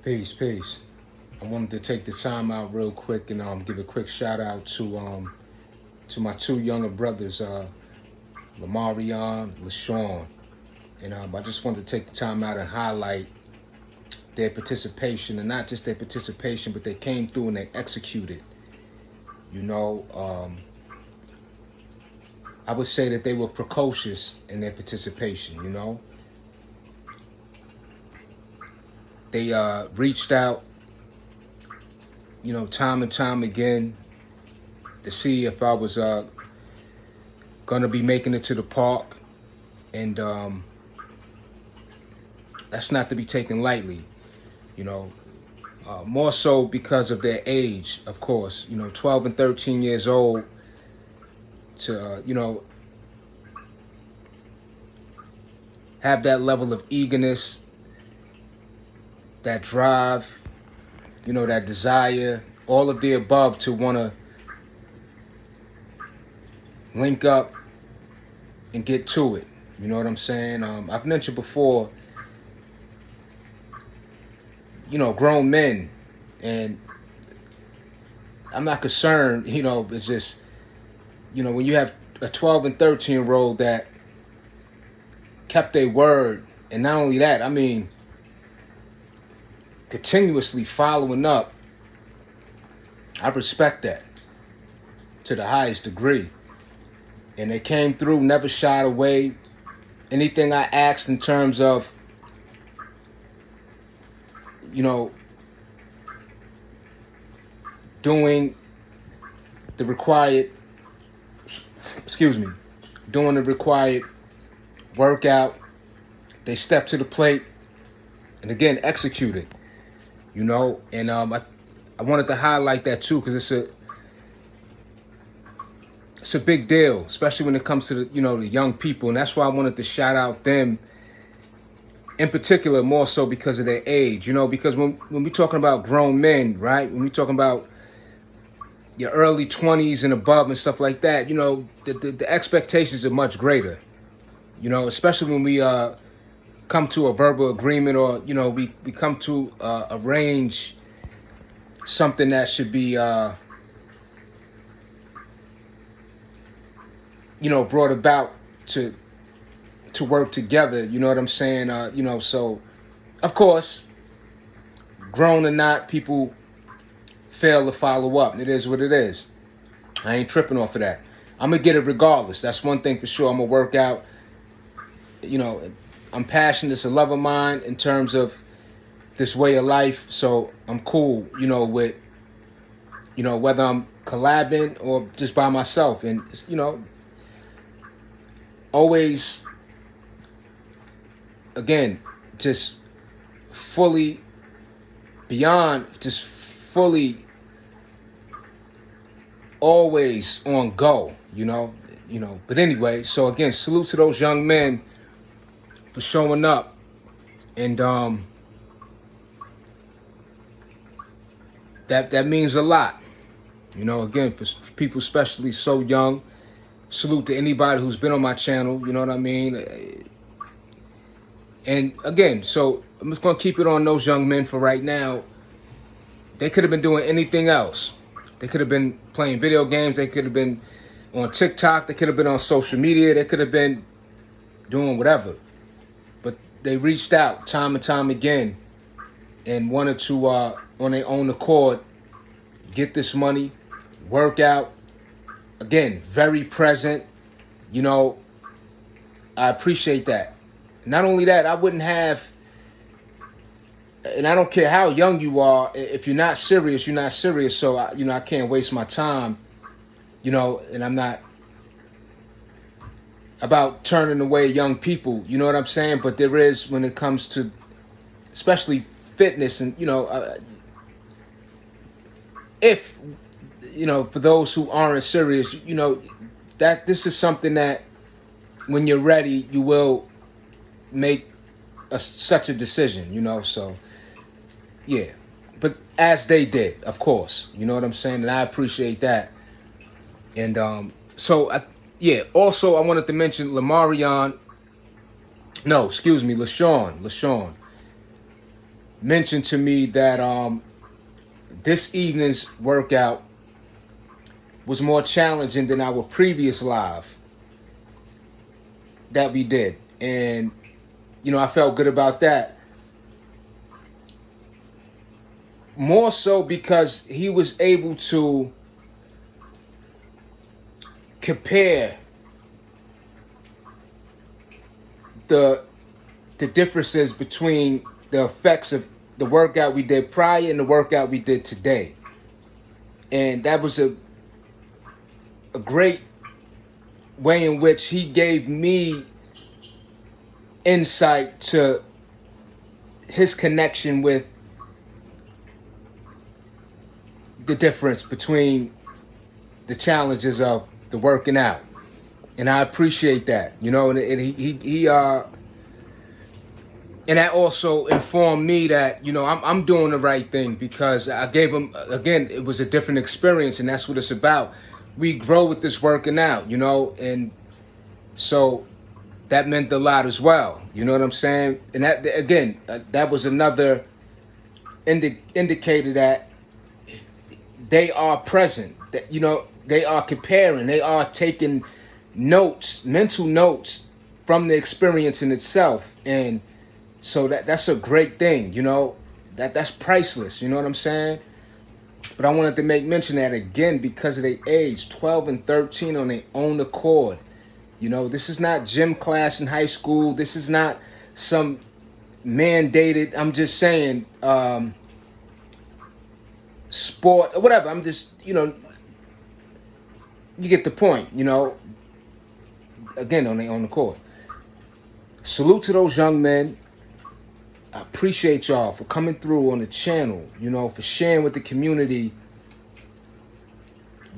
Peace, peace. I wanted to take the time out real quick and give a quick shout out to my two younger brothers, Lamarion, LaShawn. And I just wanted to take the time out and highlight their participation, and not just their participation, but they came through and they executed. You know, I would say that they were precocious in their participation. They reached out, time and time again to see if I was gonna be making it to the park, and that's not to be taken lightly. More so because of their age, of course. 12 and 13 years old to have that level of eagerness, that drive, that desire, all of the above, to want to link up and get to it. You know what I'm saying? I've mentioned before, grown men, and I'm not concerned, it's just, when you have a 12 and 13-year-old that kept their word, and not only that, I mean, continuously following up, I respect that to the highest degree. And they came through, never shied away. Anything I asked in terms of, doing the required, doing the required workout, they stepped to the plate and again executed. And I wanted to highlight that too, because it's a big deal, especially when it comes to the young people, and that's why I wanted to shout out them in particular, more so because of their age. Because when we're talking about grown men, right? When we're talking about your early 20s and above and stuff like that, the expectations are much greater. Especially when we come to a verbal agreement, or we come to arrange something that should be brought about to work together. You know what I'm saying? So of course, grown or not, people fail to follow up. It is what it is. I ain't tripping off of that. I'm gonna get it regardless. That's one thing for sure. I'm gonna work out. I'm passionate. It's a love of mine in terms of this way of life. So I'm cool, with, whether I'm collabing or just by myself. And, always, again, just fully always on go, But anyway, so again, salute to those young men for showing up, and that means a lot. Again, for people especially so young. Salute to anybody who's been on my channel, you know what I mean? And again, so I'm just gonna keep it on those young men for right now. They could have been doing anything else. They could have been playing video games. They could have been on TikTok. They could have been on social media. They could have been doing whatever. But they reached out time and time again and wanted to, on their own accord, get this money, work out. Again, very present. I appreciate that. Not only that, I wouldn't have, and I don't care how young you are, if you're not serious, you're not serious. So, I can't waste my time, and I'm not about turning away young people, you know what I'm saying? But there is, when it comes to, especially fitness, and, if, for those who aren't serious, that this is something that when you're ready, you will make such a decision, so yeah. But as they did, of course, you know what I'm saying? And I appreciate that. And also I wanted to mention LaShawn. mentioned to me that this evening's workout was more challenging than our previous live that we did. And, I felt good about that. More so because he was able to compare the differences between the effects of the workout we did prior and the workout we did today. And that was a great way in which he gave me insight to his connection with the difference between the challenges of the working out. And I appreciate that, and he and that also informed me that, I'm doing the right thing, because I gave him, again, it was a different experience, and that's what it's about. We grow with this working out, and so that meant a lot as well. You know what I'm saying? And that, again, that was another indicator that they are present, that, they are comparing, they are taking notes, mental notes from the experience in itself. And so that's a great thing, that's priceless. You know what I'm saying? But I wanted to make mention of that again because of their age, 12 and 13 on their own accord. This is not gym class in high school. This is not some mandated, I'm just saying, sport or whatever. I'm just, you get the point, again, on their own accord. Salute to those young men. I appreciate y'all for coming through on the channel, for sharing with the community.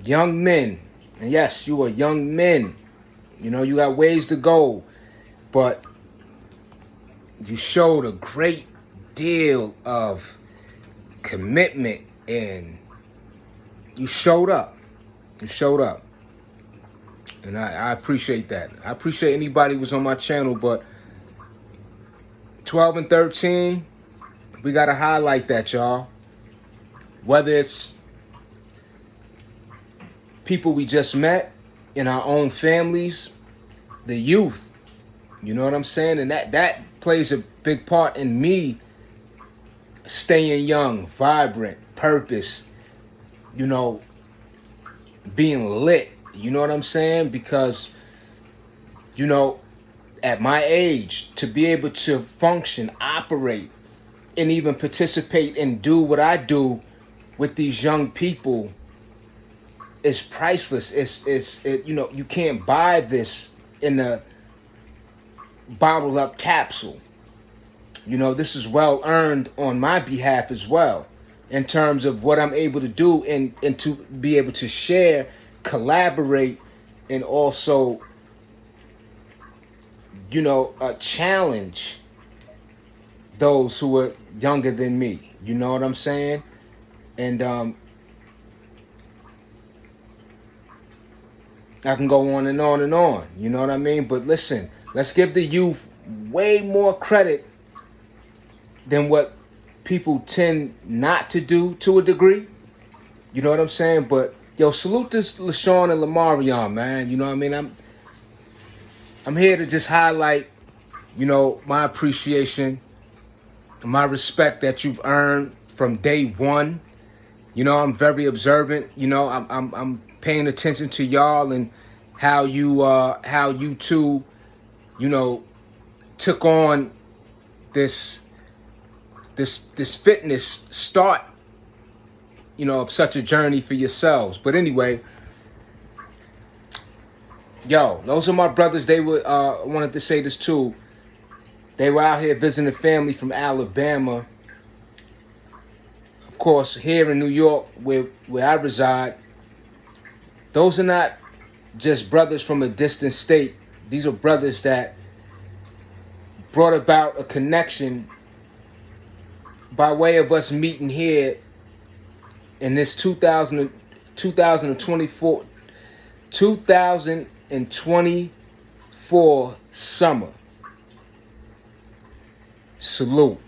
Young men, and yes, you are young men. You got ways to go, but you showed a great deal of commitment, and you showed up. You showed up. And I appreciate that. I appreciate anybody who was on my channel, but 12 and 13, we got to highlight that, y'all. Whether it's people we just met in our own families, the youth, you know what I'm saying? And that plays a big part in me staying young, vibrant, purpose, being lit, you know what I'm saying? Because, at my age, to be able to function, operate, and even participate and do what I do with these young people is priceless. You can't buy this in a bottled up capsule. This is well earned on my behalf as well, in terms of what I'm able to do and to be able to share, collaborate, and also, challenge those who are younger than me. You know what I'm saying? And I can go on and on and on. You know what I mean? But listen, let's give the youth way more credit than what people tend not to do to a degree. You know what I'm saying? But yo, salute to LaShawn and Lamarion, man. You know what I mean? I'm here to just highlight, my appreciation, my respect that you've earned from day one. I'm very observant. I'm paying attention to y'all and how you two, took on this fitness start, of such a journey for yourselves. But anyway, yo, those are my brothers. They were, I wanted to say this too. They were out here visiting family from Alabama. Of course, here in New York, where I reside, those are not just brothers from a distant state. These are brothers that brought about a connection by way of us meeting here in this 2024 summer. Salute.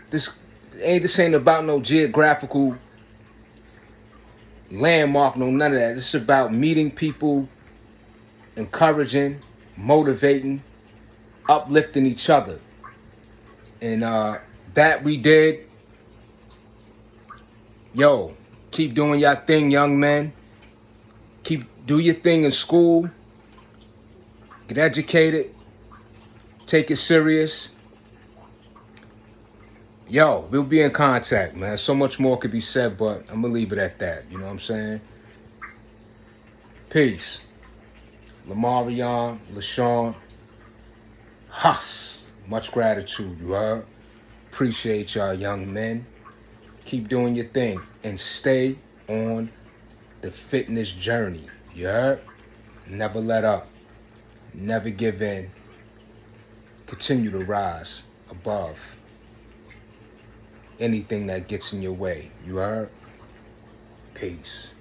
This ain't about no geographical landmark, no none of that. This is about meeting people, encouraging, motivating, uplifting each other. And that we did. Yo, keep doing your thing, young men. Do your thing in school. Get educated. Take it serious. Yo, we'll be in contact, man. So much more could be said, but I'm going to leave it at that. You know what I'm saying? Peace. Lamarion, LaShawn, Huss. Much gratitude, you heard? Appreciate y'all, young men. Keep doing your thing and stay on the fitness journey. You heard? Never let up. Never give in. Continue to rise above anything that gets in your way. You heard? Peace.